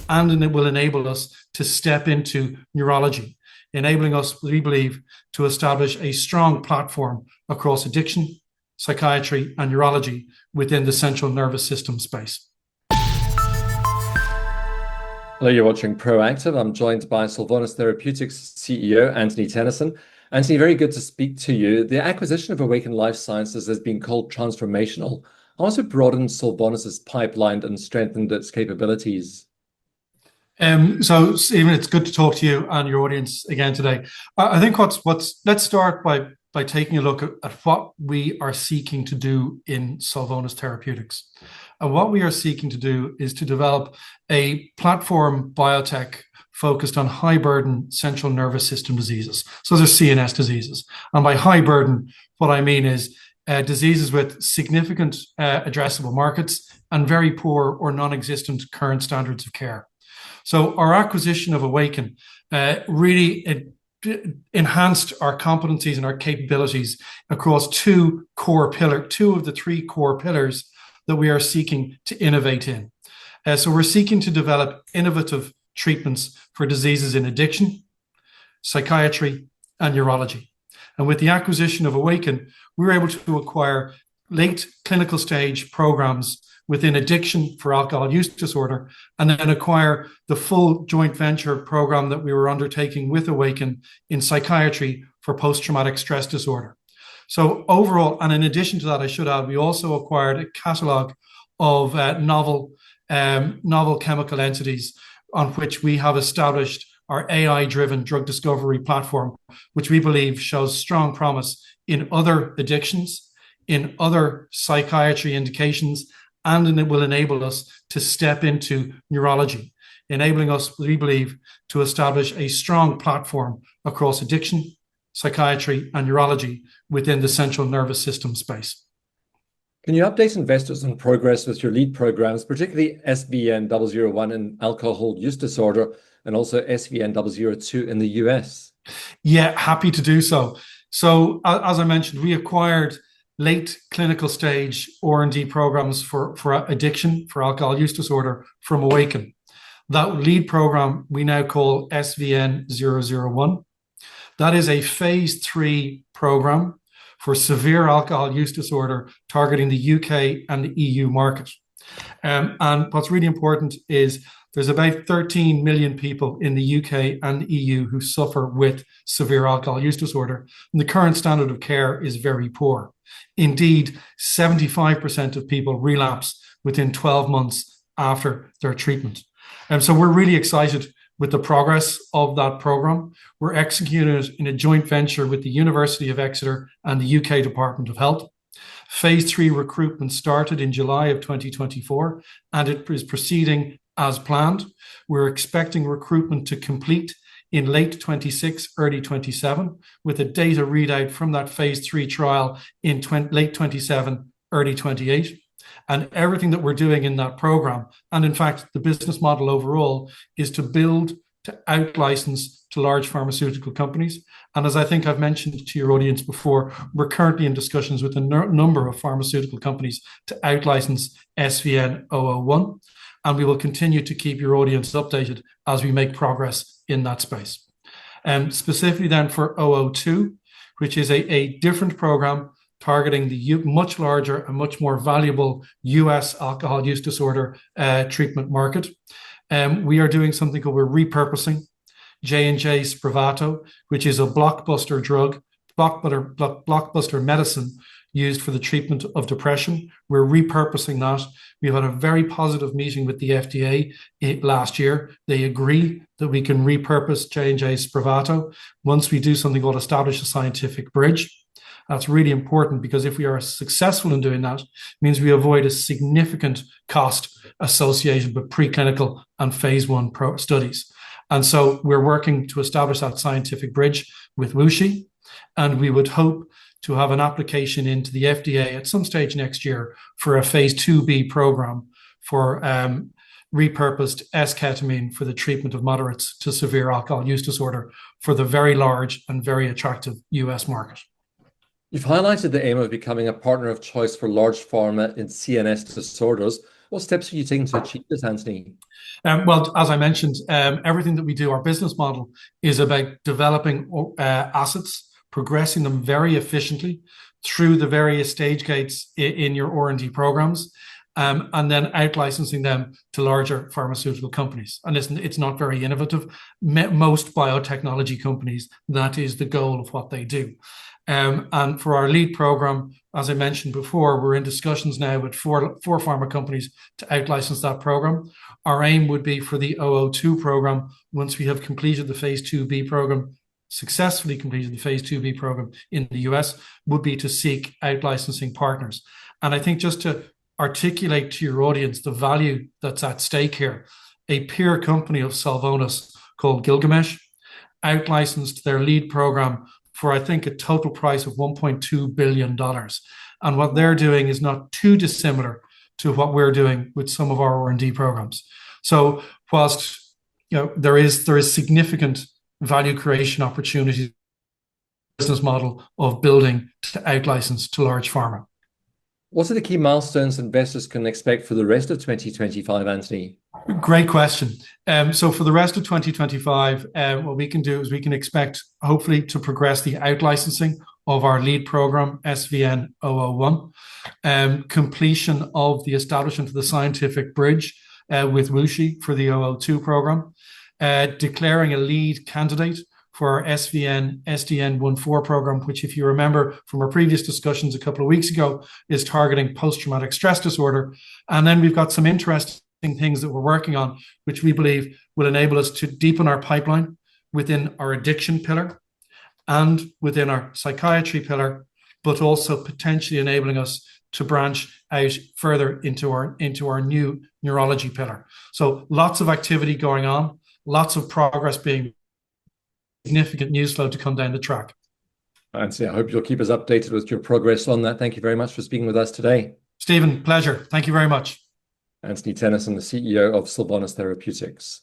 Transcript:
and it will enable us to step into neurology, enabling us, we believe, to establish a strong platform across addiction, psychiatry, and neurology within the central nervous system space. Hello, you're watching Proactive. I'm joined by Solvonis Therapeutics CEO, Anthony Tennyson. Anthony, very good to speak to you. The acquisition of Awaken Life Sciences has been called transformational. How has it broadened Solvonis's pipeline and strengthened its capabilities? So, Stephen, it's good to talk to you and your audience again today. I think let's start by taking a look at what we are seeking to do in Solvonis Therapeutics. And what we are seeking to do is to develop a platform biotech focused on high burden central nervous system diseases. So there's CNS diseases. And by high burden, what I mean is diseases with significant addressable markets and very poor or non-existent current standards of care. So our acquisition of Awaken really enhanced our competencies and our capabilities across two of the three core pillars that we are seeking to innovate in. So we're seeking to develop innovative treatments for diseases in addiction, psychiatry, and neurology. And with the acquisition of Awaken, we were able to acquire late clinical stage programs within addiction for alcohol use disorder, and then acquire the full joint venture program that we were undertaking with Awaken in psychiatry for post-traumatic stress disorder. So overall, and in addition to that, I should add, we also acquired a catalogue of novel chemical entities on which we have established our AI-driven drug discovery platform, which we believe shows strong promise in other addictions, in other psychiatry indications, and it will enable us to step into neurology, enabling us, we believe, to establish a strong platform across addiction, psychiatry, and neurology within the central nervous system space. Can you update investors on progress with your lead programs, particularly SVN-001 in alcohol use disorder and also SVN-002 in the US? Yeah, happy to do so. So as I mentioned, we acquired late clinical stage R&D programs for addiction, for alcohol use disorder from Awaken. That lead program we now call SVN-001. That is a phase 3 program for severe alcohol use disorder targeting the UK and the EU market. And what's really important is there's about 13 million people in the UK and the EU who suffer with severe alcohol use disorder. And the current standard of care is very poor. Indeed, 75% of people relapse within 12 months after their treatment. And so we're really excited with the progress of that program. We're executing it in a joint venture with the University of Exeter and the UK Department of Health. Phase 3 recruitment started in July of 2024, and it is proceeding as planned. We're expecting recruitment to complete in late 26, early 27, with a data readout from that phase 3 trial in late 27, early 28. And everything that we're doing in that program, and in fact, the business model overall, is to build to out-license to large pharmaceutical companies. And as I think I've mentioned to your audience before, we're currently in discussions with a number of pharmaceutical companies to out-license SVN-001. And we will continue to keep your audience updated as we make progress in that space. Specifically then for 002, which is a different program targeting the much larger and much more valuable US alcohol use disorder treatment market. We are doing something called we're repurposing J&J Spravato, which is a blockbuster drug, blockbuster medicine used for the treatment of depression. We're repurposing that. We've had a very positive meeting with the FDA last year. They agree that we can repurpose J&J Spravato once we do something called establish a scientific bridge. That's really important because if we are successful in doing that, it means we avoid a significant cost associated with preclinical and phase 1 studies. And so we're working to establish that scientific bridge with WuXi, and we would hope to have an application into the FDA at some stage next year for a phase 2B program for repurposed S-ketamine for the treatment of moderates to severe alcohol use disorder for the very large and very attractive US market. You've highlighted the aim of becoming a partner of choice for large pharma in CNS disorders. What steps are you taking to achieve this, Anthony? Well, as I mentioned, everything that we do, our business model is about developing assets, progressing them very efficiently through the various stage gates in your R&D programs, and then out licensing them to larger pharmaceutical companies. And it's not very innovative. Most biotechnology companies, that is the goal of what they do. And for our lead program, as I mentioned before, we're in discussions now with four pharma companies to out-license that program. Our aim would be for the 002 program, once we have completed the phase 2B program, successfully completed the phase 2B program in the US, would be to seek out-licensing partners. And I think just to articulate to your audience the value that's at stake here, a peer company of Salvonis called Gilgamesh out-licensed their lead program for, I think, a total price of $1.2 billion. And what they're doing is not too dissimilar to what we're doing with some of our R&D programs. So whilst there is significant value creation opportunities, business model of building to out-license to large pharma. What are the key milestones investors can expect for the rest of 2025, Anthony? Great question. So for the rest of 2025, what we can do is we can expect, hopefully, to progress the out-licensing of our lead program, SVN 001, completion of the establishment of the scientific bridge with WuXi for the 002 program, declaring a lead candidate for our SVN SDN14 program, which, if you remember from our previous discussions a couple of weeks ago, is targeting post-traumatic stress disorder. And then we've got some interesting things that we're working on, which we believe will enable us to deepen our pipeline within our addiction pillar and within our psychiatry pillar, but also potentially enabling us to branch out further into our new neurology pillar. So lots of activity going on, lots of progress being significant news flow to come down the track. Anthony, I hope you'll keep us updated with your progress on that. Thank you very much for speaking with us today. Stephen, pleasure. Thank you very much. Anthony Tennyson, the CEO of Sylvonis Therapeutics.